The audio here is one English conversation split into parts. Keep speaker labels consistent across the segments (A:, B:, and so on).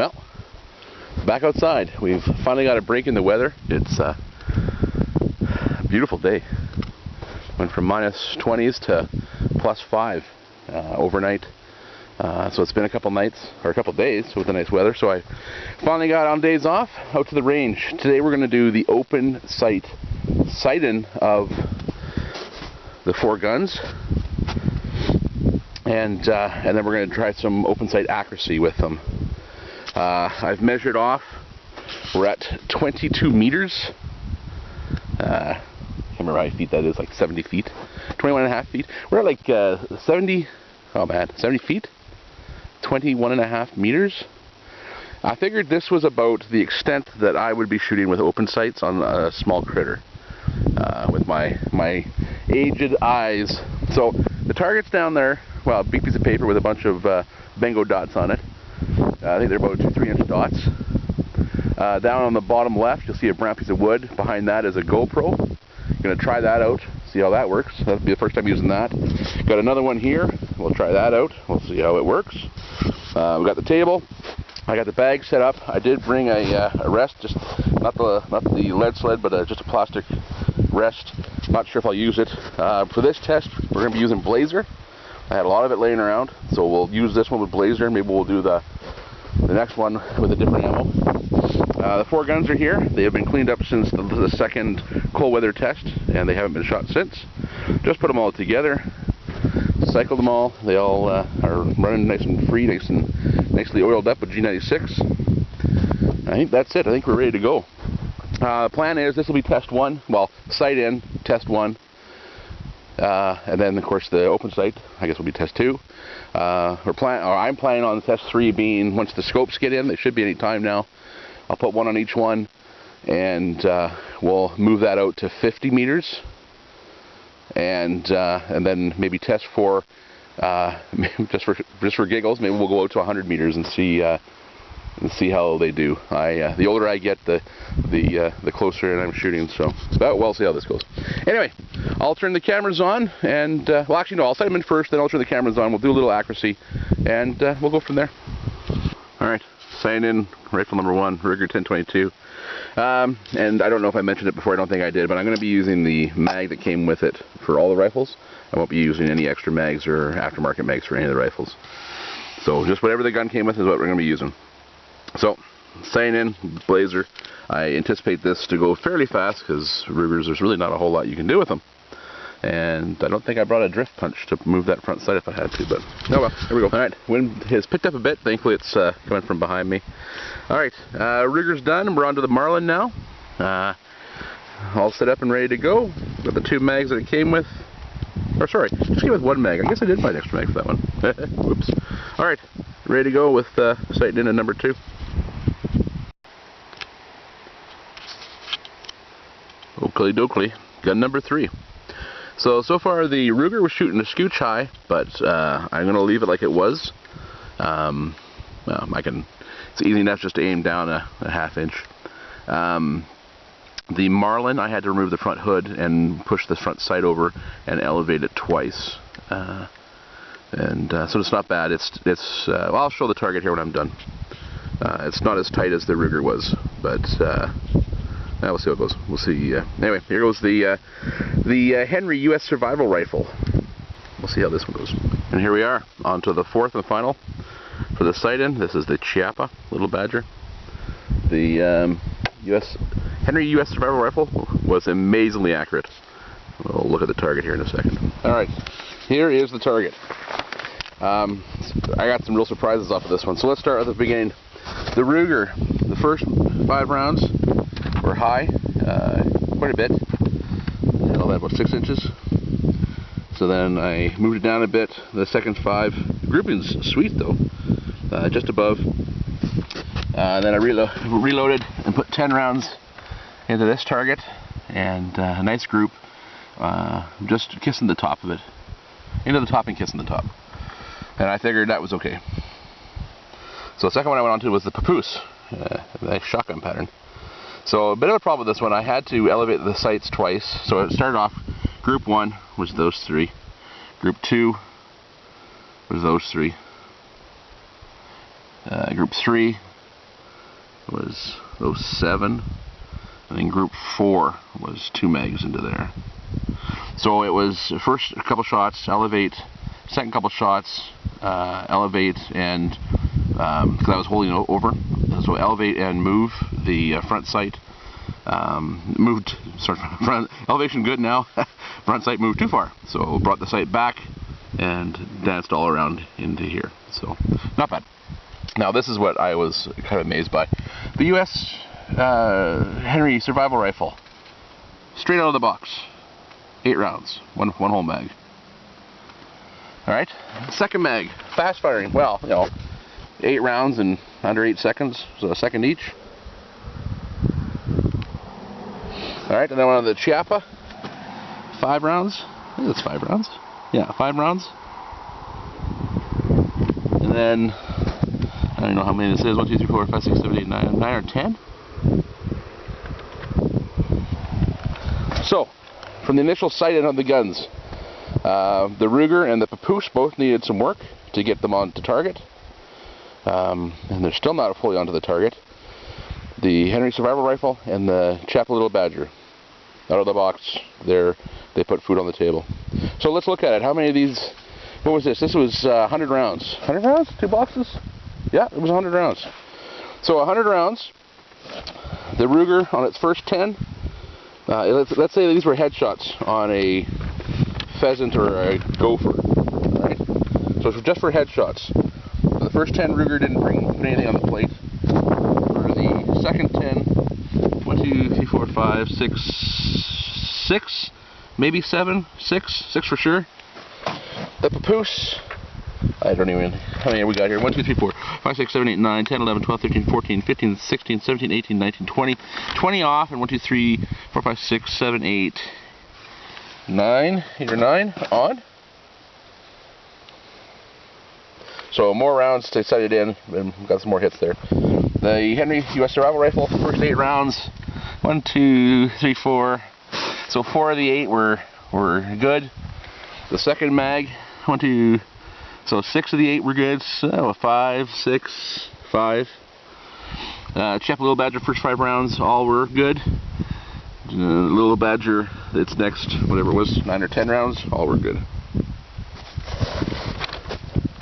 A: Well, back outside. We've finally got a break in the weather. It's a beautiful day. Went from minus 20s to plus 5 overnight. So it's been a couple nights, or a couple days with the nice weather. So I finally got on days off out to the range. Today we're going to do the open sight-in of the 4 guns. And then we're going to try some open sight accuracy with them. I've measured off. We're at 22 meters. I can't remember how many feet that is, like 70 feet. 21 and a half feet. We're at like 70 feet? 21 and a half meters. I figured this was about the extent that I would be shooting with open sights on a small critter. With my aged eyes. So the target's down there. Well, a big piece of paper with a bunch of bingo dots on it. I think they're about 2-3 inch dots. Down on the bottom left, you'll see a brown piece of wood. Behind that is a GoPro. I'm going to try that out, see how that works. That'll be the first time using that. Got another one here. We'll try that out. We'll see how it works. We got the table. I got the bag set up. I did bring a rest, just not the lead sled, but just a plastic rest. Not sure if I'll use it. For this test, we're going to be using Blazer. I had a lot of it laying around, so we'll use this one with Blazer. Maybe we'll do the next one with a different ammo. The 4 guns are here. They have been cleaned up since the second cold weather test, and they haven't been shot since. Just put them all together, cycled them all. They all are running nice and free, nicely oiled up with G96. I think that's it. I think we're ready to go. The plan is this will be test 1. Well, sight in, test 1. And then, of course, the open sight, I guess, will be test 2. I'm planning on test 3 being once the scopes get in. They should be any time now. I'll put one on each one, and we'll move that out to 50 meters. And then maybe test 4, just for giggles. Maybe we'll go out to 100 meters and see how they do. The older I get, the closer I'm shooting. So, we'll see how this goes. Anyway, I'll turn the cameras on, and well, actually no, I'll set them in first, then I'll turn the cameras on. We'll do a little accuracy, and we'll go from there. All right, sighting in rifle number 1, Ruger 1022. And I don't know if I mentioned it before. I don't think I did, but I'm going to be using the mag that came with it for all the rifles. I won't be using any extra mags or aftermarket mags for any of the rifles. So just whatever the gun came with is what we're going to be using. So, sighting in, Blazer. I anticipate this to go fairly fast because Rugers, there's really not a whole lot you can do with them. And I don't think I brought a drift punch to move that front sight if I had to, but oh well, here we go. Alright, wind has picked up a bit. Thankfully it's coming from behind me. Alright, Ruger's done. We're on to the Marlin now. All set up and ready to go. Got the 2 mags that it came with. Or sorry, just came with 1 mag. I guess I did buy an extra mag for that one. Whoops. Alright, ready to go with sighting in at number 2. Oakley dokley, gun number 3. So far the Ruger was shooting a scooch high, but I'm going to leave it like it was. Well, it's easy enough just to aim down a ½ inch. The Marlin, I had to remove the front hood and push the front sight over and elevate it twice. So it's not bad. Well, I'll show the target here when I'm done. It's not as tight as the Ruger was, but we'll see how it goes. We'll see. Anyway, here goes the Henry US Survival Rifle. We'll see how this one goes. And here we are, on to the 4th and final for the sight-in. This is the Chiappa Little Badger. The Henry US Survival Rifle was amazingly accurate. We'll look at the target here in a second. Alright, here is the target. I got some real surprises off of this one. So let's start at the beginning. The Ruger, the first 5 rounds were high, quite a bit, about 6 inches. So then I moved it down a bit. The second 5, the grouping's sweet though, just above. Then I reloaded and put 10 rounds into this target, and a nice group, just kissing the top of it, into the top and kissing the top. And I figured that was okay. So the second one I went on to was the Papoose, a nice shotgun pattern. So a bit of a problem with this one, I had to elevate the sights twice. So it started off, group 1 was those 3, group 2 was those 3, group 3 was 07, and then group 4 was 2 mags into there. So it was first a couple shots, elevate, second couple shots, elevate, and because I was holding over, so elevate and move the front sight. Front elevation good now. Front sight moved too far, so brought the sight back and danced all around into here. So not bad. Now this is what I was kind of amazed by: the US Henry Survival Rifle, straight out of the box, 8 rounds, one whole mag. All right, second mag, fast firing. Well, you know, 8 rounds in under 8 seconds, so a second each. Alright, and then one of the Chiappa, 5 rounds. I think it's 5 rounds. Yeah, 5 rounds. And then, I don't know how many this is, 1, 2, 3, 4, 5, 6, 7, 8, 9, 9 or 10. So, from the initial sighting of the guns, the Ruger and the Papoose both needed some work to get them onto target. And they're still not fully onto the target. The Henry Survival Rifle and the Chiappa Little Badger, out of the box, they put food on the table. So let's look at it. How many of these, what was this? This was 100 rounds. 100 rounds? 2 boxes? Yeah, it was 100 rounds. So 100 rounds, the Ruger on its first 10, let's say these were headshots on a pheasant or a gopher, right? So just for headshots. The first 10, Ruger didn't put anything on the plate. For the second 10, 1, 2, 3, 4, 5, 6, maybe 7, 6 for sure. The Papoose, I don't even, how many we got here? 1, 2, 3, 4, 5, 6, 7, 8, 9, 10, 11, 12, 13, 14, 15, 16, 17, 18, 19, 20. 20 off, and 1, 2, 3, 4, 5, 6, 7, 8, 9, 8 or 9 on. So more rounds to set it in, and got some more hits there. The Henry US Survival Rifle, first 8 rounds, 1, 2, 3, 4. So 4 of the 8 were good. The second mag, 1, 2, so 6 of the 8 were good. So 5, 6, 5. Chiappa Little Badger, first 5 rounds, all were good. Little Badger, its next, whatever it was, 9 or 10 rounds, all were good.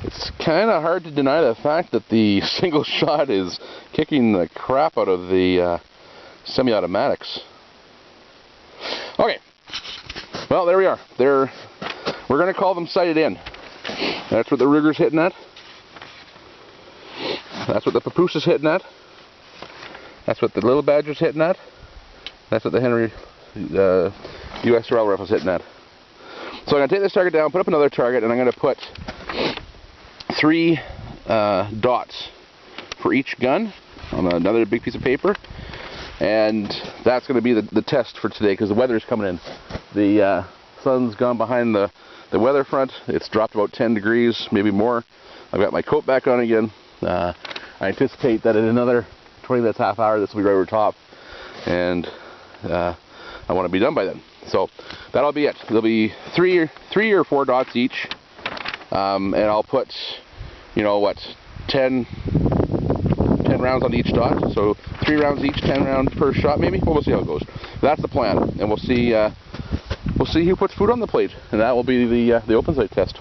A: It's kind of hard to deny the fact that the single shot is kicking the crap out of the semi-automatics. Okay, well, there we are. We're going to call them sighted in. That's what the Ruger's hitting at. That's what the Papoose is hitting at. That's what the Little Badger's hitting at. That's what the Henry US Survival Rifle's hitting at. So I'm going to take this target down, put up another target, and I'm going to put 3 dots for each gun on another big piece of paper, and that's going to be the test for today, because the weather's coming in. The sun's gone behind the weather front. It's dropped about 10 degrees, maybe more. I've got my coat back on again. I anticipate that in another 20 minutes, half hour, this will be right over top, and I want to be done by then. So that'll be it. There'll be 3 or 4 dots each, and I'll put, you know what, 10 rounds on each dot. So 3 rounds each, 10 rounds per shot, maybe. Well, we'll see how it goes. That's the plan, and we'll see who puts food on the plate, and that will be the open sight test.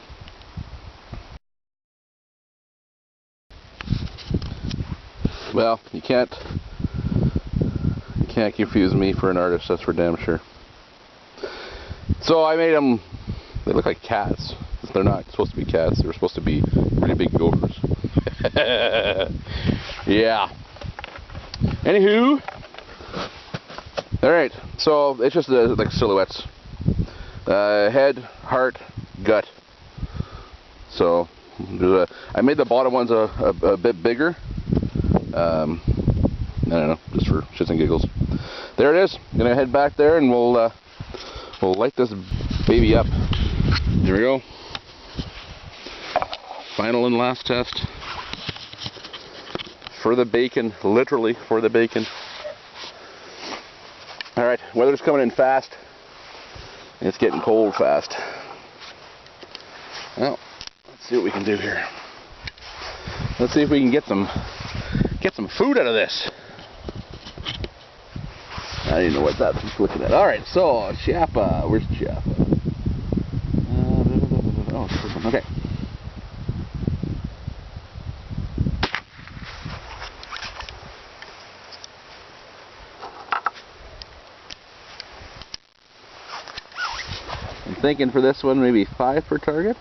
A: Well, you can't confuse me for an artist, that's for damn sure. So I made them, they look like cats. They're not supposed to be cats, they're supposed to be pretty big gophers. Yeah. Anywho, alright, so it's just like silhouettes. Head, heart, gut. So I made the bottom ones a bit bigger. I don't know, just for shits and giggles. There it is. I'm gonna head back there and we'll light this baby up. Here we go. Final and last test. For the bacon, literally for the bacon. Alright, weather's coming in fast. It's getting cold fast. Well, let's see what we can do here. Let's see if we can get some food out of this. I didn't know what that was looking at. Alright, so Chiappa. Where's Chiappa? Oh, it's this one. Okay. I'm thinking for this one maybe 5 per target.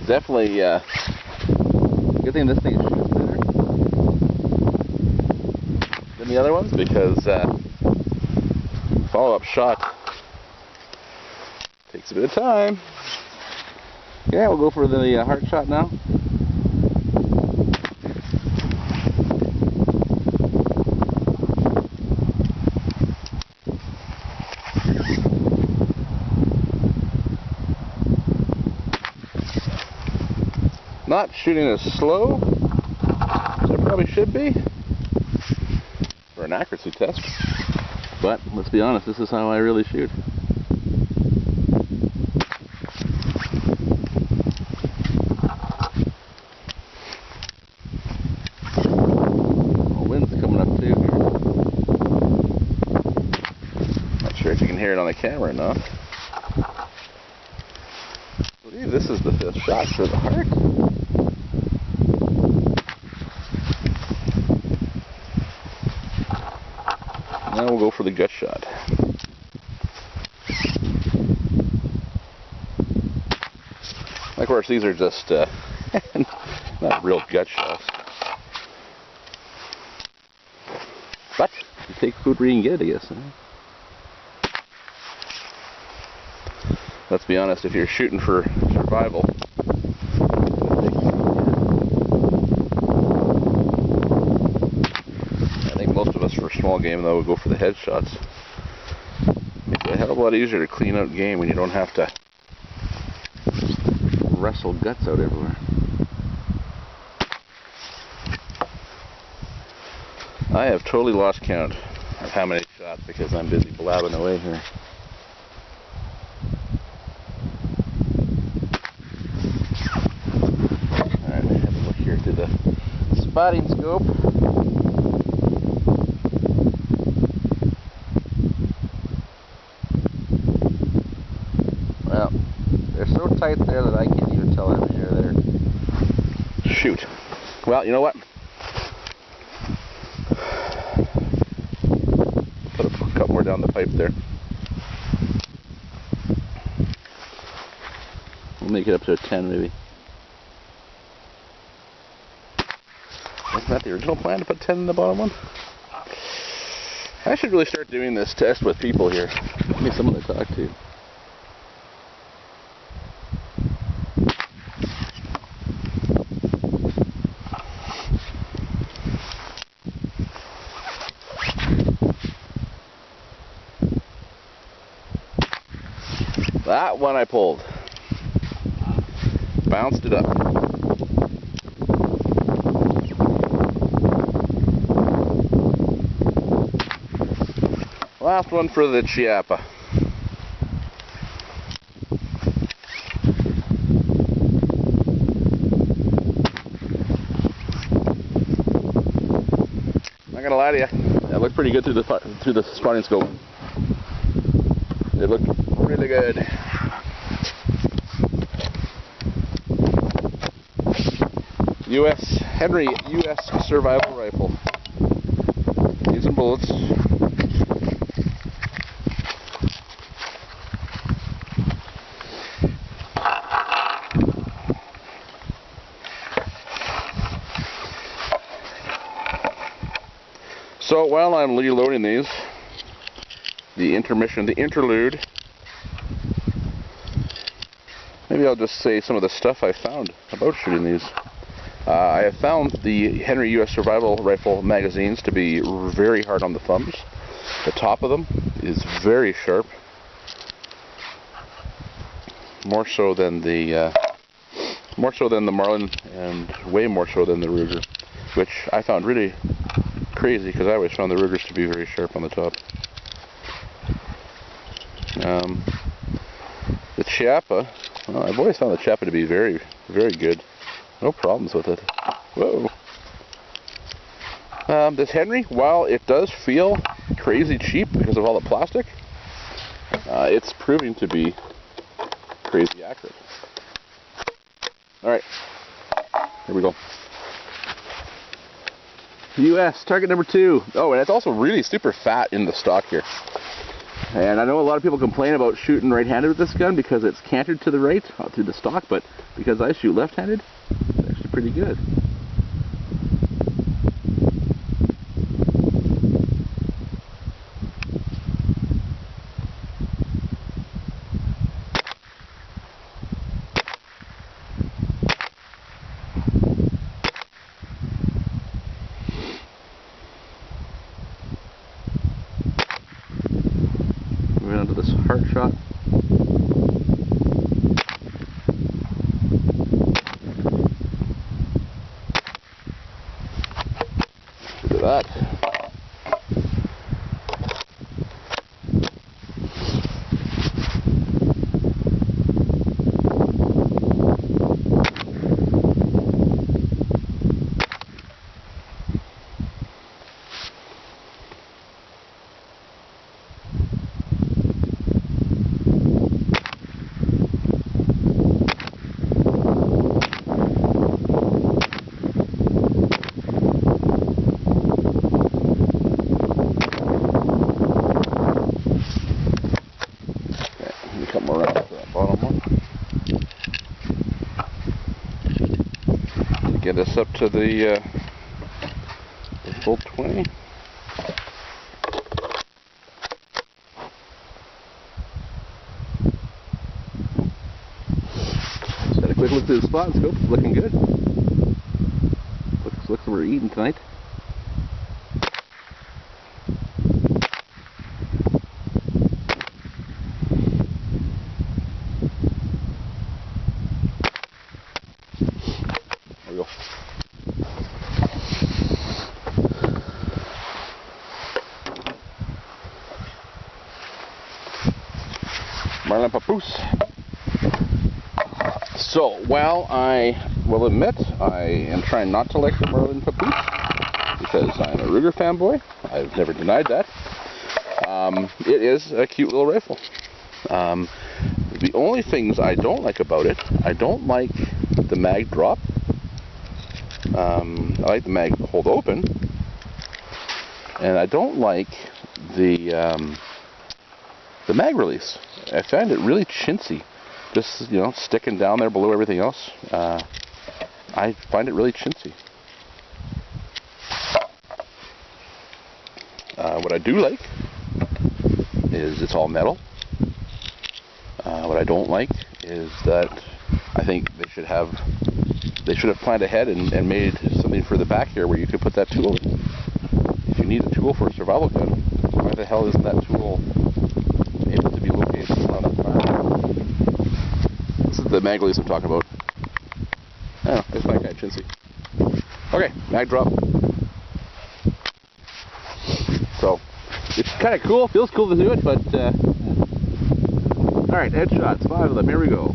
A: Definitely, good thing this thing shoots better than the other ones, because follow-up shot takes a bit of time. Yeah, we'll go for the heart shot now. Not shooting as slow as I probably should be for an accuracy test, but let's be honest, this is how I really shoot. Oh, wind's coming up too. Not sure if you can hear it on the camera or not. I believe this is the 5th shot for the heart. Now we'll go for the gut shot. Of course, these are just not real gut shots. But you take food where you can get it, I guess. Let's be honest, if you're shooting for survival, I think most of us for small game though would go for the headshots. It's a hell of a lot easier to clean out game when you don't have to wrestle guts out everywhere. I have totally lost count of how many shots because I'm busy blabbing away here. Alright, have a look here through the spotting scope. Well, they're so tight there that I can't even tell how many are there. Shoot. Well, you know what? Put a couple more down the pipe there. We'll make it up to a 10 maybe. Wasn't that the original plan, to put 10 in the bottom one? I should really start doing this test with people here. Give me someone to talk to. That one I pulled. Bounced it up. Last one for the Chiappa. Not gonna lie to you, that looked pretty good through the spotting scope. It looked really good. Henry US Survival Rifle. Need some bullets. So while I'm reloading these, the interlude, maybe I'll just say some of the stuff I found about shooting these. I have found the Henry US Survival Rifle magazines to be very hard on the thumbs. The top of them is very sharp, more so than the Marlin, and way more so than the Ruger, which I found really crazy because I always found the Rugers to be very sharp on the top. The Chiappa, well, I've always found the Chiappa to be very, very good. No problems with it. Whoa. This Henry, while it does feel crazy cheap because of all the plastic, it's proving to be crazy accurate. Alright, here we go. US, target number 2. Oh, and it's also really super fat in the stock here. And I know a lot of people complain about shooting right-handed with this gun because it's cantered to the right through the stock, but because I shoot left-handed, it's actually pretty good. Onto this heart shot. Look at that. Get us up to the full 20. Just had a quick look through the spot and scope. It's looking good. Looks like we're eating tonight. There we go. Marlin Papoose. So, while I will admit I am trying not to like the Marlin Papoose because I'm a Ruger fanboy, I've never denied that, it is a cute little rifle. The only things I don't like about it, I don't like the mag drop. I like the mag hold open, and I don't like the mag release. I find it really chintzy, just, you know, sticking down there below everything else. I find it really chintzy. What I do like is it's all metal. What I don't like is that I think they should have planned ahead and made something for the back here where you could put that tool in. If you need a tool for a survival gun, why the hell isn't that tool able to be located on the fire? This is the mag release I'm talking about. I don't know, it's my kind of chintzy. Okay, mag drop. So, it's kind of cool, feels cool to do it, but alright, headshots, 5 of them, here we go.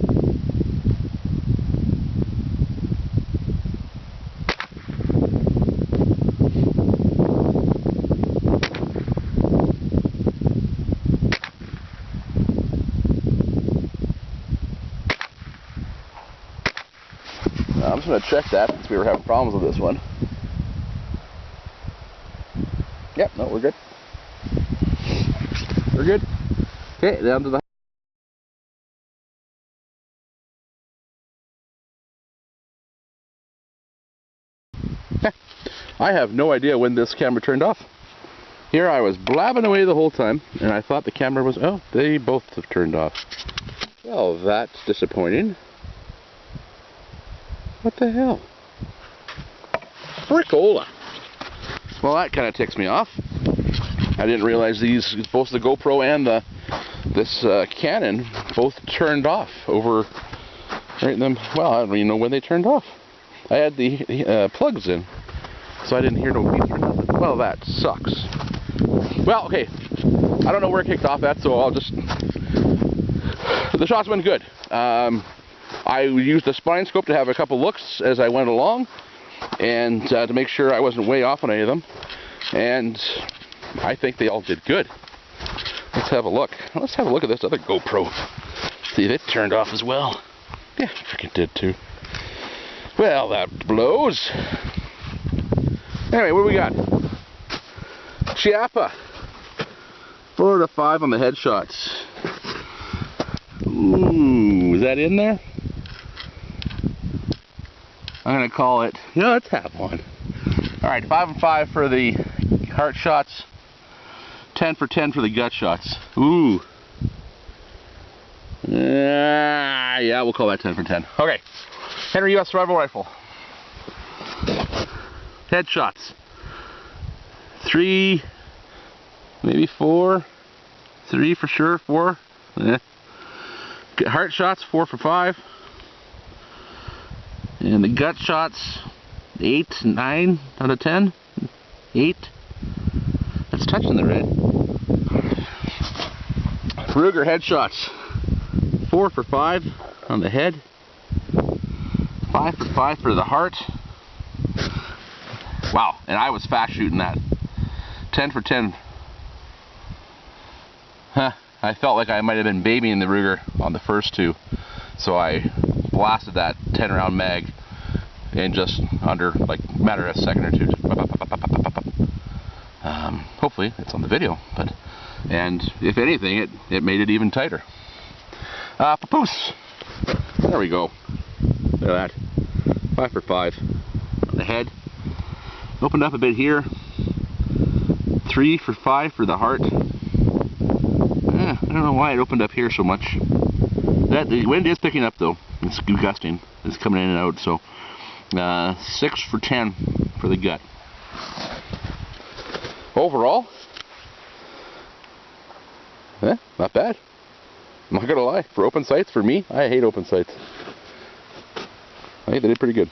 A: I'm just going to check that since we were having problems with this one. Yep, no, we're good. We're good. Okay, down to the... I have no idea when this camera turned off. Here I was blabbing away the whole time, and I thought the camera was... Oh, they both have turned off. Well, that's disappointing. What the hell? Frickola. Well, that kind of ticks me off. I didn't realize these, both the GoPro and this Canon, both turned off over right in them. Well, I don't even know when they turned off. I had the plugs in, so I didn't hear no beeps or nothing. Well, that sucks. Well, okay, I don't know where it kicked off at, so I'll just... The shots went good. I used the spine scope to have a couple looks as I went along, and to make sure I wasn't way off on any of them. And I think they all did good. Let's have a look. Let's have a look at this other GoPro. See if it turned off as well. Yeah, freaking did too. Well, that blows. Anyway, what do we got? Chiappa. 4 to 5 on the headshots. Ooh, is that in there? I'm gonna call it. Yeah, let's have one. All right, 5 and 5 for the heart shots. 10 for 10 for the gut shots. Ooh. Yeah, we'll call that 10 for 10. Okay. Henry US Survival Rifle. Headshots. 3, maybe 4. 3 for sure. 4. Heart shots 4 for 5. And the gut shots 8, 9 out of 10. 8. That's touching the red. Ruger headshots 4 for 5 on the head. 5 for 5 for the heart. Wow, and I was fast shooting that. 10 for 10. Huh, I felt like I might have been babying the Ruger on the first 2. So I blasted that 10 round mag in just under, like, a matter of a second or two. Hopefully it's on the video, and if anything, it made it even tighter. Papoose. There we go. Look at that. 5 for 5 on the head. Opened up a bit here. 3 for 5 for the heart. I don't know why it opened up here so much. The wind is picking up though. It's gusting. It's coming in and out. So 6 for 10 for the gut. Overall, not bad. I'm not gonna lie. For open sights, for me, I hate open sights. I think they did pretty good.